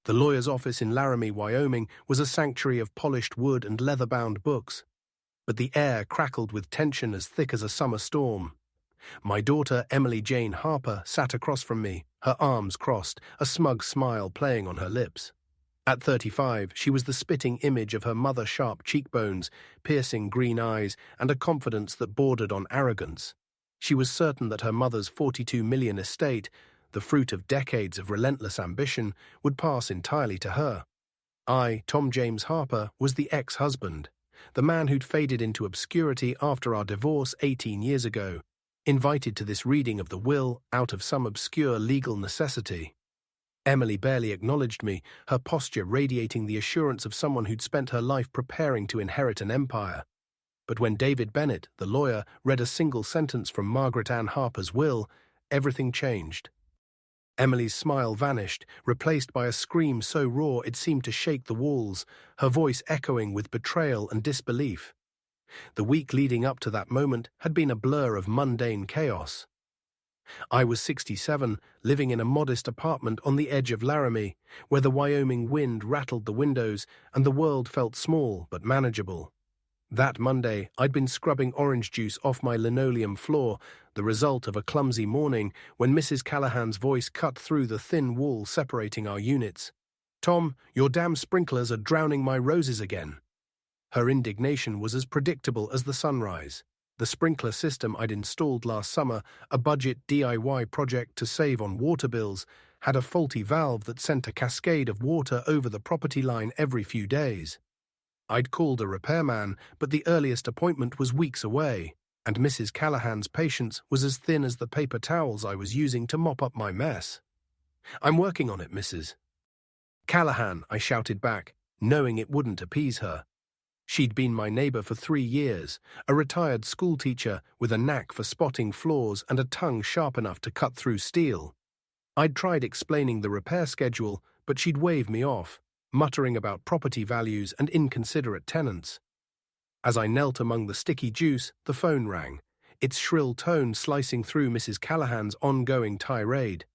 The lawyer's office in Laramie, Wyoming, was a sanctuary of polished wood and leather-bound books, but the air crackled with tension as thick as a summer storm. My daughter, Emily Jane Harper, sat across from me, her arms crossed, a smug smile playing on her lips. At 35, she was the spitting image of her mother's sharp cheekbones, piercing green eyes, and a confidence that bordered on arrogance. She was certain that her mother's $42 million estate, the fruit of decades of relentless ambition, would pass entirely to her. I, Tom James Harper, was the ex-husband, the man who'd faded into obscurity after our divorce 18 years ago, invited to this reading of the will out of some obscure legal necessity. Emily barely acknowledged me, her posture radiating the assurance of someone who'd spent her life preparing to inherit an empire. But when David Bennett, the lawyer, read a single sentence from Margaret Ann Harper's will, everything changed. Emily's smile vanished, replaced by a scream so raw it seemed to shake the walls, her voice echoing with betrayal and disbelief. The week leading up to that moment had been a blur of mundane chaos. I was 67, living in a modest apartment on the edge of Laramie, where the Wyoming wind rattled the windows and the world felt small but manageable. That Monday, I'd been scrubbing orange juice off my linoleum floor, the result of a clumsy morning when Mrs. Callahan's voice cut through the thin wall separating our units. "Tom, your damn sprinklers are drowning my roses again." Her indignation was as predictable as the sunrise. The sprinkler system I'd installed last summer, a budget DIY project to save on water bills, had a faulty valve that sent a cascade of water over the property line every few days. I'd called a repairman, but the earliest appointment was weeks away, and Mrs. Callahan's patience was as thin as the paper towels I was using to mop up my mess. "I'm working on it, Mrs. Callahan," I shouted back, knowing it wouldn't appease her. She'd been my neighbor for 3 years, a retired schoolteacher with a knack for spotting flaws and a tongue sharp enough to cut through steel. I'd tried explaining the repair schedule, but she'd wave me off, muttering about property values and inconsiderate tenants. As I knelt among the sticky juice, the phone rang, its shrill tone slicing through Mrs. Callahan's ongoing tirade.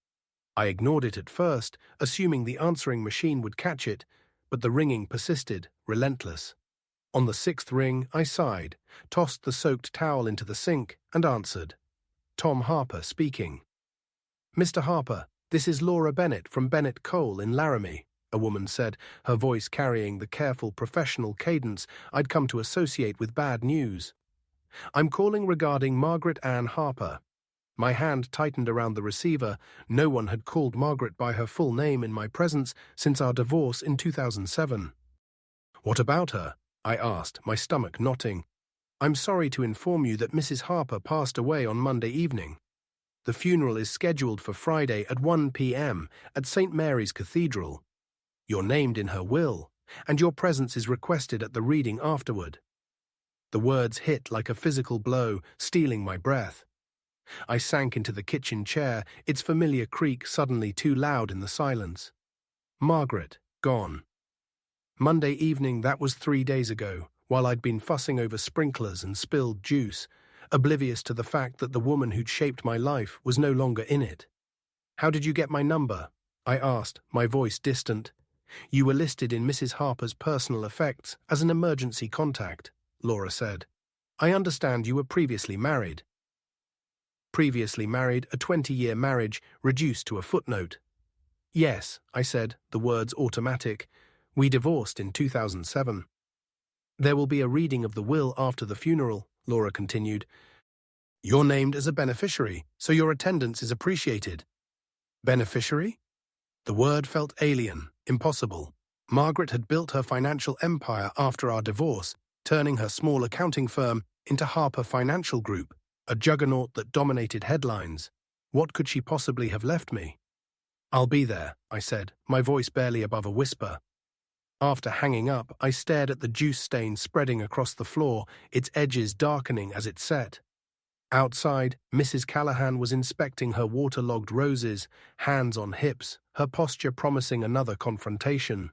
I ignored it at first, assuming the answering machine would catch it, but the ringing persisted, relentless. On the 6th ring, I sighed, tossed the soaked towel into the sink, and answered. Tom Harper speaking. "Mr. Harper, this is Laura Bennett from Bennett Cole in Laramie," a woman said, her voice carrying the careful professional cadence I'd come to associate with bad news. "I'm calling regarding Margaret Ann Harper." My hand tightened around the receiver. No one had called Margaret by her full name in my presence since our divorce in 2007. "What about her?" I asked, my stomach knotting. "I'm sorry to inform you that Mrs. Harper passed away on Monday evening. The funeral is scheduled for Friday at 1 p.m. at St. Mary's Cathedral. You're named in her will, and your presence is requested at the reading afterward." The words hit like a physical blow, stealing my breath. I sank into the kitchen chair, its familiar creak suddenly too loud in the silence. Margaret, gone. Monday evening, that was 3 days ago, while I'd been fussing over sprinklers and spilled juice, oblivious to the fact that the woman who'd shaped my life was no longer in it. "How did you get my number?" I asked, my voice distant. "You were listed in Mrs. Harper's personal effects as an emergency contact," Laura said. "I understand you were previously married." Previously married, a 20-year marriage reduced to a footnote. "Yes," I said, the words automatic. "We divorced in 2007. "There will be a reading of the will after the funeral," Laura continued. "You're named as a beneficiary, so your attendance is appreciated." Beneficiary? The word felt alien, impossible. Margaret had built her financial empire after our divorce, turning her small accounting firm into Harper Financial Group, a juggernaut that dominated headlines. What could she possibly have left me? "I'll be there," I said, my voice barely above a whisper. After hanging up, I stared at the juice stain spreading across the floor, its edges darkening as it set. Outside, Mrs. Callahan was inspecting her waterlogged roses, hands on hips, her posture promising another confrontation.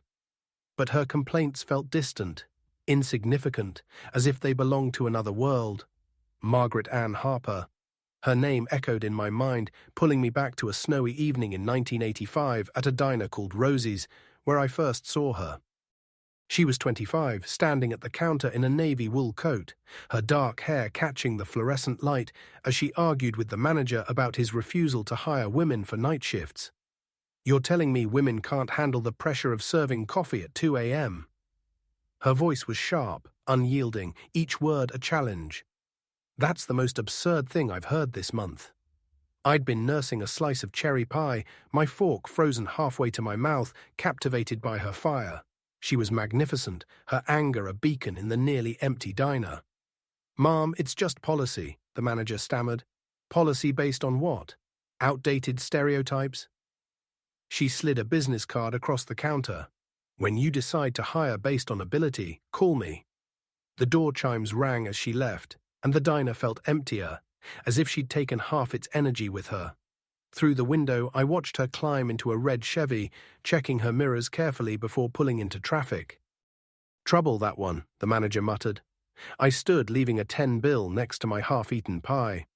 But her complaints felt distant, insignificant, as if they belonged to another world. Margaret Ann Harper. Her name echoed in my mind, pulling me back to a snowy evening in 1985 at a diner called Rosie's, where I first saw her. She was 25, standing at the counter in a navy wool coat, her dark hair catching the fluorescent light as she argued with the manager about his refusal to hire women for night shifts. "You're telling me women can't handle the pressure of serving coffee at 2 a.m. Her voice was sharp, unyielding, each word a challenge. "That's the most absurd thing I've heard this month." I'd been nursing a slice of cherry pie, my fork frozen halfway to my mouth, captivated by her fire. She was magnificent, her anger a beacon in the nearly empty diner. "Ma'am, it's just policy," the manager stammered. "Policy based on what? Outdated stereotypes?" She slid a business card across the counter. "When you decide to hire based on ability, call me." The door chimes rang as she left, and the diner felt emptier, as if she'd taken half its energy with her. Through the window, I watched her climb into a red Chevy, checking her mirrors carefully before pulling into traffic. "Trouble, that one," the manager muttered. I stood, leaving a 10 bill next to my half-eaten pie.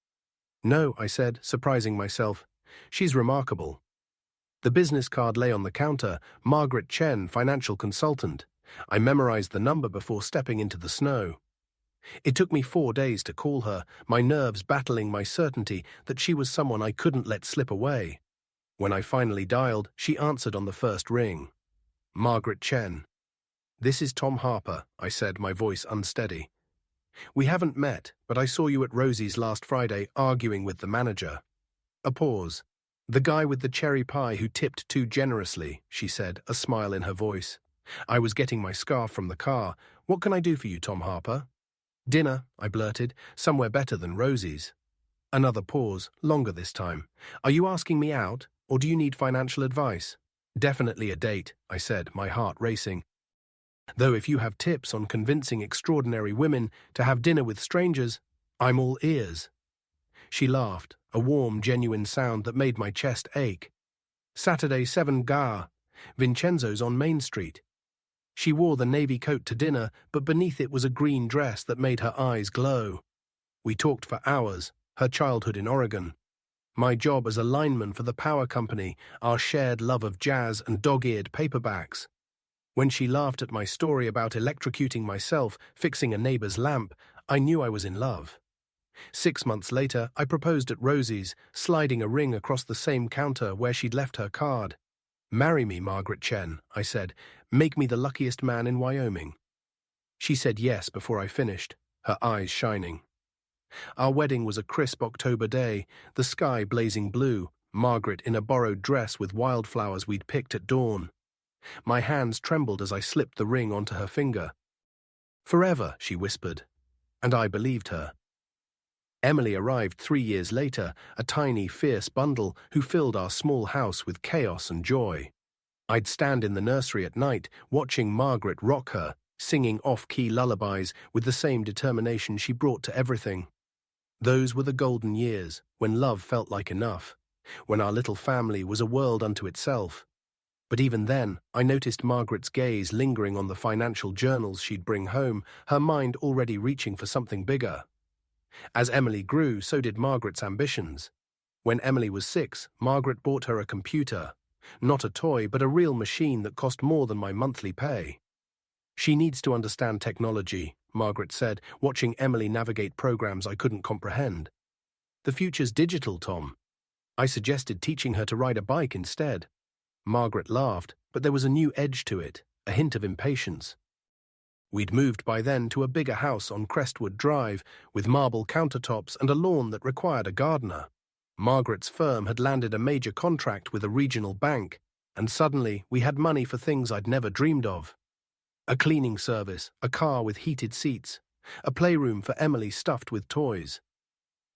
"No," I said, surprising myself. "She's remarkable." The business card lay on the counter, Margaret Chen, financial consultant. I memorized the number before stepping into the snow. It took me 4 days to call her, my nerves battling my certainty that she was someone I couldn't let slip away. When I finally dialed, she answered on the first ring. "Margaret Chen." "This is Tom Harper," I said, my voice unsteady. "We haven't met, but I saw you at Rosie's last Friday arguing with the manager." A pause. "The guy with the cherry pie who tipped too generously," she said, a smile in her voice. I was getting my scarf from the car. "What can I do for you, Tom Harper?" "Dinner," I blurted, "somewhere better than Rosie's." Another pause, longer this time. "Are you asking me out, or do you need financial advice?" "Definitely a date," I said, my heart racing. "Though if you have tips on convincing extraordinary women to have dinner with strangers, I'm all ears." She laughed, a warm, genuine sound that made my chest ache. "Saturday 7 Gar, Vincenzo's on Main Street." She wore the navy coat to dinner, but beneath it was a green dress that made her eyes glow. We talked for hours, her childhood in Oregon, my job as a lineman for the power company, our shared love of jazz and dog-eared paperbacks. When she laughed at my story about electrocuting myself, fixing a neighbor's lamp, I knew I was in love. 6 months later, I proposed at Rosie's, sliding a ring across the same counter where she'd left her card. "Marry me, Margaret Chen," I said. "Make me the luckiest man in Wyoming." She said yes before I finished, her eyes shining. Our wedding was a crisp October day, the sky blazing blue, Margaret in a borrowed dress with wildflowers we'd picked at dawn. My hands trembled as I slipped the ring onto her finger. "Forever," she whispered, and I believed her. Emily arrived 3 years later, a tiny, fierce bundle who filled our small house with chaos and joy. I'd stand in the nursery at night, watching Margaret rock her, singing off-key lullabies with the same determination she brought to everything. Those were the golden years, when love felt like enough, when our little family was a world unto itself. But even then, I noticed Margaret's gaze lingering on the financial journals she'd bring home, her mind already reaching for something bigger. As Emily grew, so did Margaret's ambitions. When Emily was 6, Margaret bought her a computer. Not a toy, but a real machine that cost more than my monthly pay. "She needs to understand technology," Margaret said, watching Emily navigate programs I couldn't comprehend. "The future's digital, Tom." I suggested teaching her to ride a bike instead. Margaret laughed, but there was a new edge to it, a hint of impatience. We'd moved by then to a bigger house on Crestwood Drive, with marble countertops and a lawn that required a gardener. Margaret's firm had landed a major contract with a regional bank, and suddenly we had money for things I'd never dreamed of. A cleaning service, a car with heated seats, a playroom for Emily stuffed with toys.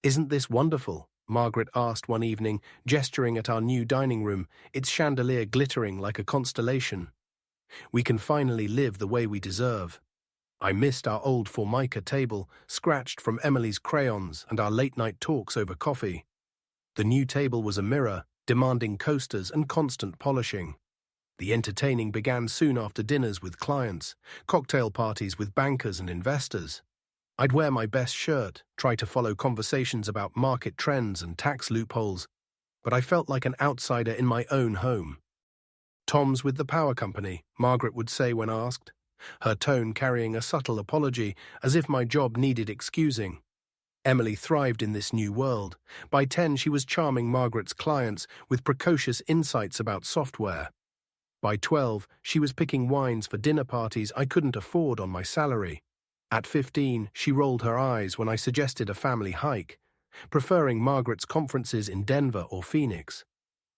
"Isn't this wonderful?" Margaret asked one evening, gesturing at our new dining room, its chandelier glittering like a constellation. "We can finally live the way we deserve." I missed our old Formica table, scratched from Emily's crayons and our late-night talks over coffee. The new table was a mirror, demanding coasters and constant polishing. The entertaining began soon after dinners with clients, cocktail parties with bankers and investors. I'd wear my best shirt, try to follow conversations about market trends and tax loopholes, but I felt like an outsider in my own home. Tom's with the power company, Margaret would say when asked, her tone carrying a subtle apology as if my job needed excusing. Emily thrived in this new world. By 10, she was charming Margaret's clients with precocious insights about software. By 12, she was picking wines for dinner parties I couldn't afford on my salary. At 15, she rolled her eyes when I suggested a family hike, preferring Margaret's conferences in Denver or Phoenix.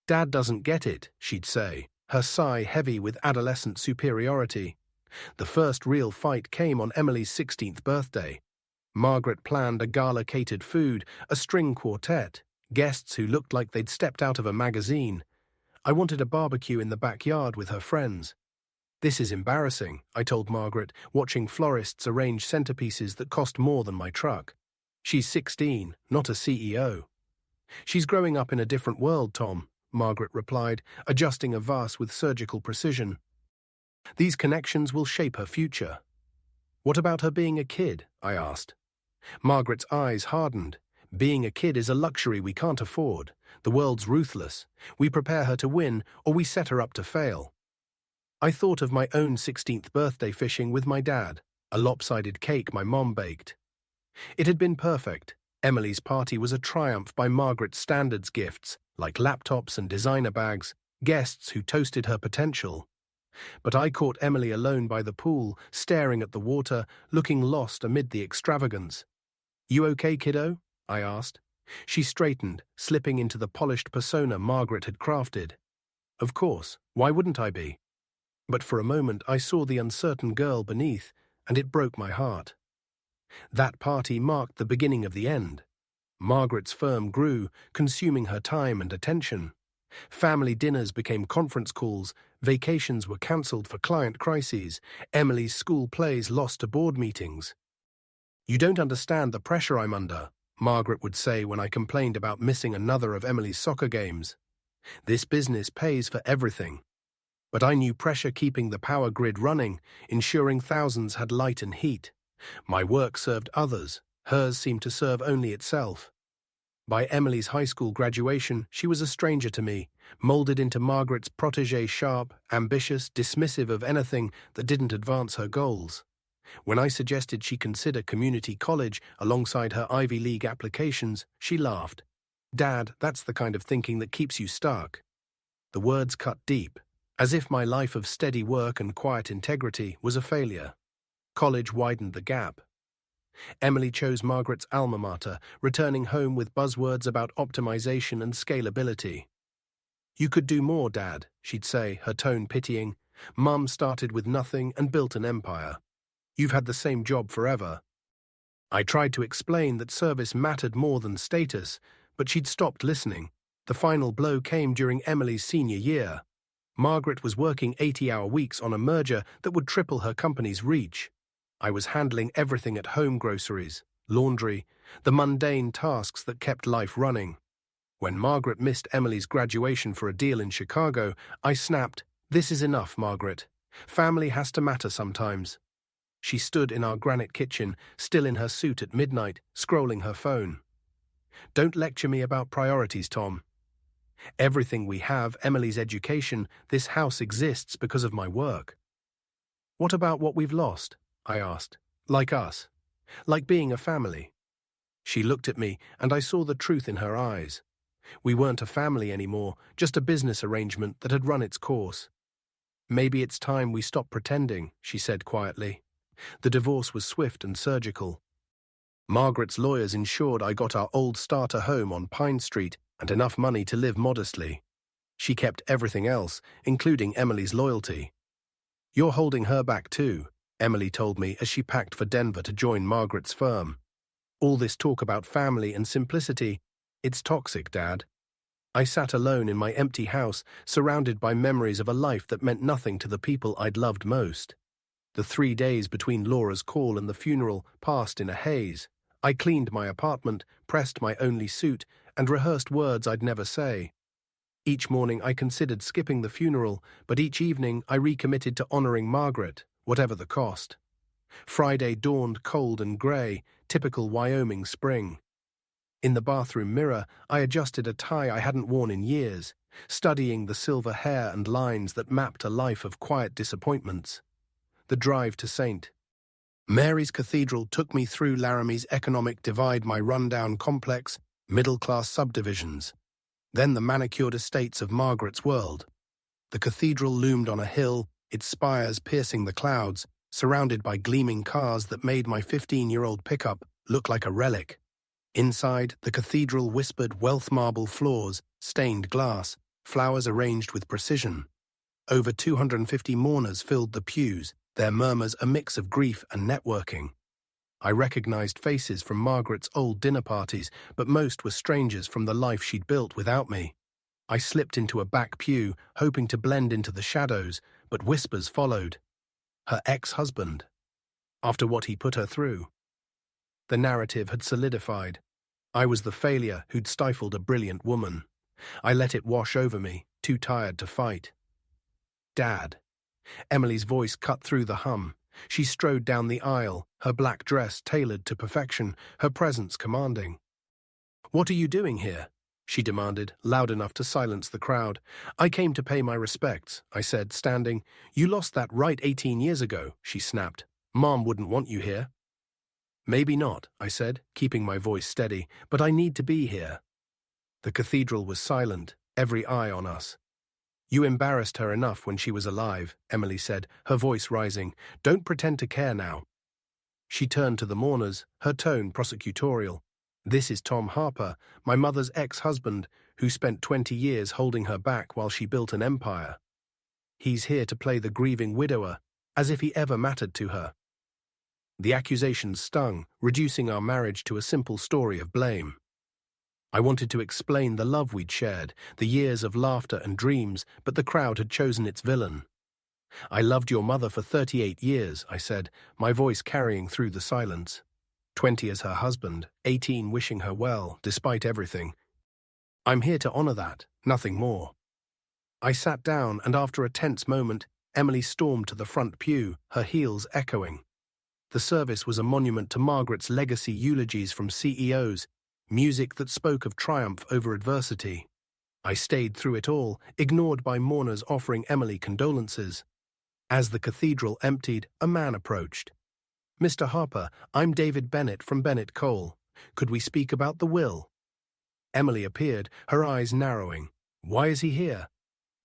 "Dad doesn't get it," she'd say, her sigh heavy with adolescent superiority. The first real fight came on Emily's 16th birthday. Margaret planned a gala-catered food, a string quartet, guests who looked like they'd stepped out of a magazine. I wanted a barbecue in the backyard with her friends. "This is embarrassing," I told Margaret, watching florists arrange centerpieces that cost more than my truck. "She's 16, not a CEO." "She's growing up in a different world, Tom," Margaret replied, adjusting a vase with surgical precision. "These connections will shape her future." "What about her being a kid?" I asked. Margaret's eyes hardened. "Being a kid is a luxury we can't afford. The world's ruthless. We prepare her to win, or we set her up to fail." I thought of my own 16th birthday fishing with my dad, a lopsided cake my mom baked. It had been perfect. Emily's party was a triumph by Margaret's standards gifts, like laptops and designer bags, guests who toasted her potential. But I caught Emily alone by the pool, staring at the water, looking lost amid the extravagance. "You okay, kiddo?" I asked. She straightened, slipping into the polished persona Margaret had crafted. Of course, why wouldn't I be? But for a moment I saw the uncertain girl beneath, and it broke my heart. That party marked the beginning of the end. Margaret's firm grew, consuming her time and attention. Family dinners became conference calls, vacations were cancelled for client crises, Emily's school plays lost to board meetings. "You don't understand the pressure I'm under," Margaret would say when I complained about missing another of Emily's soccer games. "This business pays for everything." But I knew pressure keeping the power grid running, ensuring thousands had light and heat. My work served others, hers seemed to serve only itself. By Emily's high school graduation, she was a stranger to me, molded into Margaret's protégé, sharp, ambitious, dismissive of anything that didn't advance her goals. When I suggested she consider community college alongside her Ivy League applications, she laughed. "Dad, that's the kind of thinking that keeps you stuck." The words cut deep, as if my life of steady work and quiet integrity was a failure. College widened the gap. Emily chose Margaret's alma mater, returning home with buzzwords about optimization and scalability. "You could do more, Dad," she'd say, her tone pitying. "Mum started with nothing and built an empire. You've had the same job forever." I tried to explain that service mattered more than status, but she'd stopped listening. The final blow came during Emily's senior year. Margaret was working 80-hour weeks on a merger that would triple her company's reach. I was handling everything at home: groceries, laundry, the mundane tasks that kept life running. When Margaret missed Emily's graduation for a deal in Chicago, I snapped, "This is enough, Margaret. Family has to matter sometimes." She stood in our granite kitchen, still in her suit at midnight, scrolling her phone. "Don't lecture me about priorities, Tom. Everything we have, Emily's education, this house exists because of my work." "What about what we've lost?" I asked. "Like us. Like being a family." She looked at me, and I saw the truth in her eyes. We weren't a family anymore, just a business arrangement that had run its course. "Maybe it's time we stop pretending," she said quietly. The divorce was swift and surgical. Margaret's lawyers ensured I got our old starter home on Pine Street and enough money to live modestly. She kept everything else, including Emily's loyalty. "You're holding her back too," Emily told me as she packed for Denver to join Margaret's firm. "All this talk about family and simplicity, it's toxic, Dad." I sat alone in my empty house, surrounded by memories of a life that meant nothing to the people I'd loved most. The 3 days between Laura's call and the funeral passed in a haze. I cleaned my apartment, pressed my only suit, and rehearsed words I'd never say. Each morning I considered skipping the funeral, but each evening I recommitted to honoring Margaret, whatever the cost. Friday dawned cold and grey, typical Wyoming spring. In the bathroom mirror, I adjusted a tie I hadn't worn in years, studying the silver hair and lines that mapped a life of quiet disappointments. The drive to St. Mary's Cathedral took me through Laramie's economic divide, my rundown complex, middle-class subdivisions. Then the manicured estates of Margaret's world. The cathedral loomed on a hill, its spires piercing the clouds, surrounded by gleaming cars that made my 15-year-old pickup look like a relic. Inside, the cathedral whispered wealth, marble floors, stained glass, flowers arranged with precision. Over 250 mourners filled the pews, their murmurs a mix of grief and networking. I recognized faces from Margaret's old dinner parties, but most were strangers from the life she'd built without me. I slipped into a back pew, hoping to blend into the shadows, but whispers followed. Her ex-husband. After what he put her through. The narrative had solidified. I was the failure who'd stifled a brilliant woman. I let it wash over me, too tired to fight. Dad. Emily's voice cut through the hum. She strode down the aisle, her black dress tailored to perfection, her presence commanding. "What are you doing here?" she demanded, loud enough to silence the crowd. "I came to pay my respects," I said, standing. "You lost that right 18 years ago," she snapped. "Mom wouldn't want you here." "Maybe not," I said, keeping my voice steady, "but I need to be here." The cathedral was silent, every eye on us. "You embarrassed her enough when she was alive," Emily said, her voice rising. "Don't pretend to care now." She turned to the mourners, her tone prosecutorial. "This is Tom Harper, my mother's ex-husband, who spent 20 years holding her back while she built an empire. He's here to play the grieving widower, as if he ever mattered to her." The accusations stung, reducing our marriage to a simple story of blame. I wanted to explain the love we'd shared, the years of laughter and dreams, but the crowd had chosen its villain. "I loved your mother for 38 years, I said, my voice carrying through the silence. 20 as her husband, 18 wishing her well, despite everything. I'm here to honor that, nothing more." I sat down, and after a tense moment, Emily stormed to the front pew, her heels echoing. The service was a monument to Margaret's legacy, eulogies from CEOs, music that spoke of triumph over adversity. I stayed through it all, ignored by mourners offering Emily condolences. As the cathedral emptied, a man approached. "Mr. Harper, I'm David Bennett from Bennett Cole. Could we speak about the will?" Emily appeared, her eyes narrowing. "Why is he here?"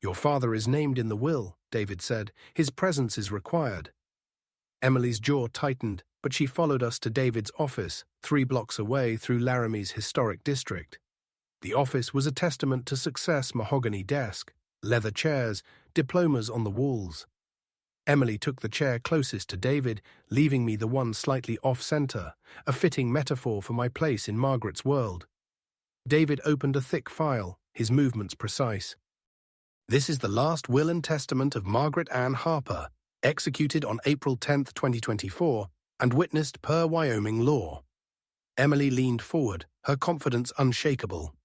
"Your father is named in the will," David said. "His presence is required." Emily's jaw tightened, but she followed us to David's office, 3 blocks away through Laramie's historic district. The office was a testament to success: mahogany desk, leather chairs, diplomas on the walls. Emily took the chair closest to David, leaving me the one slightly off-center, a fitting metaphor for my place in Margaret's world. David opened a thick file, his movements precise. "This is the last will and testament of Margaret Ann Harper, executed on April 10, 2024, and witnessed per Wyoming law." Emily leaned forward, her confidence unshakable.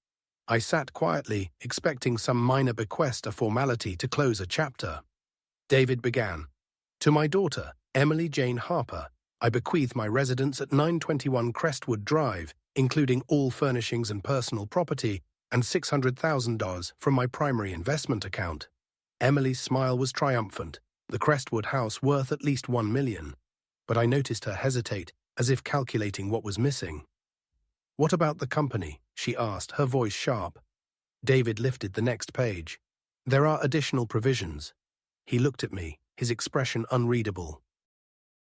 I sat quietly, expecting some minor bequest, a formality to close a chapter. David began. "To my daughter, Emily Jane Harper, I bequeath my residence at 921 Crestwood Drive, including all furnishings and personal property, and $600,000 from my primary investment account." Emily's smile was triumphant, the Crestwood house worth at least $1 million. But I noticed her hesitate, as if calculating what was missing. "What about the company?" she asked, her voice sharp. David lifted the next page. "There are additional provisions." He looked at me, his expression unreadable.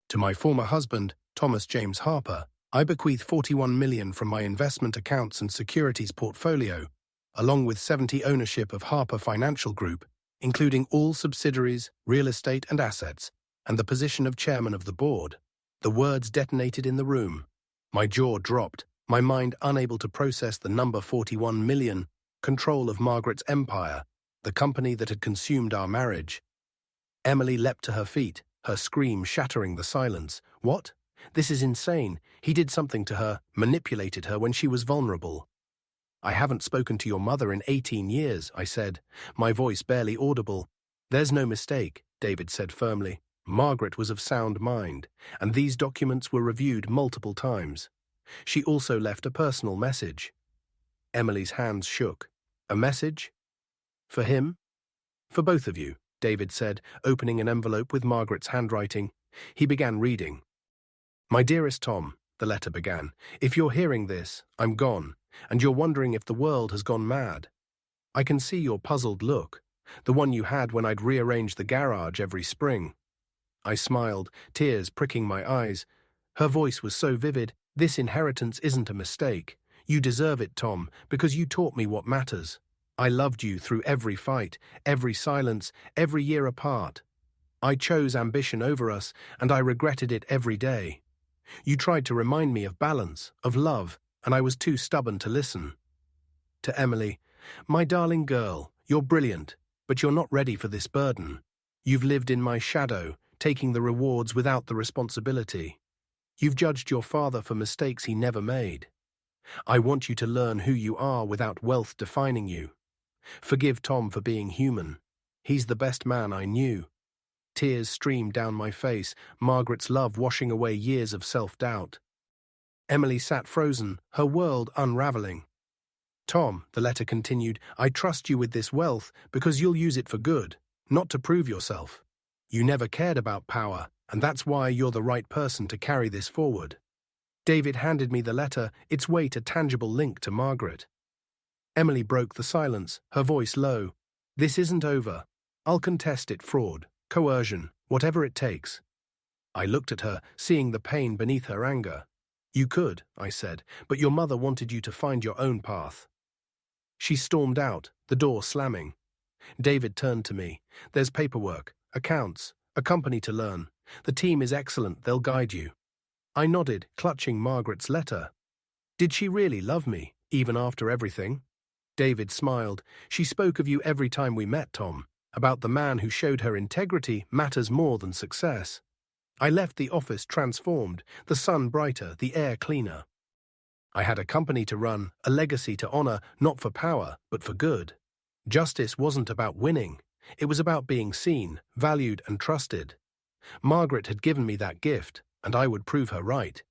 "To my former husband, Thomas James Harper, I bequeath $41 million from my investment accounts and securities portfolio, along with 70% ownership of Harper Financial Group, including all subsidiaries, real estate and assets, and the position of chairman of the board." The words detonated in the room. My jaw dropped, my mind unable to process the number 41 million, control of Margaret's empire, the company that had consumed our marriage. Emily leapt to her feet, her scream shattering the silence. "What? This is insane. He did something to her, manipulated her when she was vulnerable." "I haven't spoken to your mother in 18 years, I said, my voice barely audible. "There's no mistake," David said firmly. "Margaret was of sound mind, and these documents were reviewed multiple times. She also left a personal message. Emily's hands shook. A message? For him? For both of you, David said, opening an envelope with Margaret's handwriting. He began reading. My dearest Tom, the letter began, if you're hearing this, I'm gone, and you're wondering if the world has gone mad. I can see your puzzled look, the one you had when I'd rearranged the garage every spring. I smiled, tears pricking my eyes. Her voice was so vivid. This inheritance isn't a mistake. You deserve it, Tom, because you taught me what matters. I loved you through every fight, every silence, every year apart. I chose ambition over us, and I regretted it every day. You tried to remind me of balance, of love, and I was too stubborn to listen. To Emily, my darling girl, you're brilliant, but you're not ready for this burden. You've lived in my shadow, taking the rewards without the responsibility. You've judged your father for mistakes he never made. I want you to learn who you are without wealth defining you. Forgive Tom for being human. He's the best man I knew. Tears streamed down my face, Margaret's love washing away years of self-doubt. Emily sat frozen, her world unraveling. Tom, the letter continued, I trust you with this wealth because you'll use it for good, not to prove yourself. You never cared about power, and that's why you're the right person to carry this forward. David handed me the letter, its weight a tangible link to Margaret. Emily broke the silence, her voice low. This isn't over. I'll contest it, fraud, coercion, whatever it takes. I looked at her, seeing the pain beneath her anger. You could, I said, but your mother wanted you to find your own path. She stormed out, the door slamming. David turned to me. There's paperwork, accounts, a company to learn. The team is excellent, they'll guide you. I nodded, clutching Margaret's letter. Did she really love me, even after everything? David smiled. She spoke of you every time we met, Tom. About the man who showed her integrity matters more than success. I left the office transformed, the sun brighter, the air cleaner. I had a company to run, a legacy to honor, not for power, but for good. Justice wasn't about winning. It was about being seen, valued, and trusted. Margaret had given me that gift, and I would prove her right.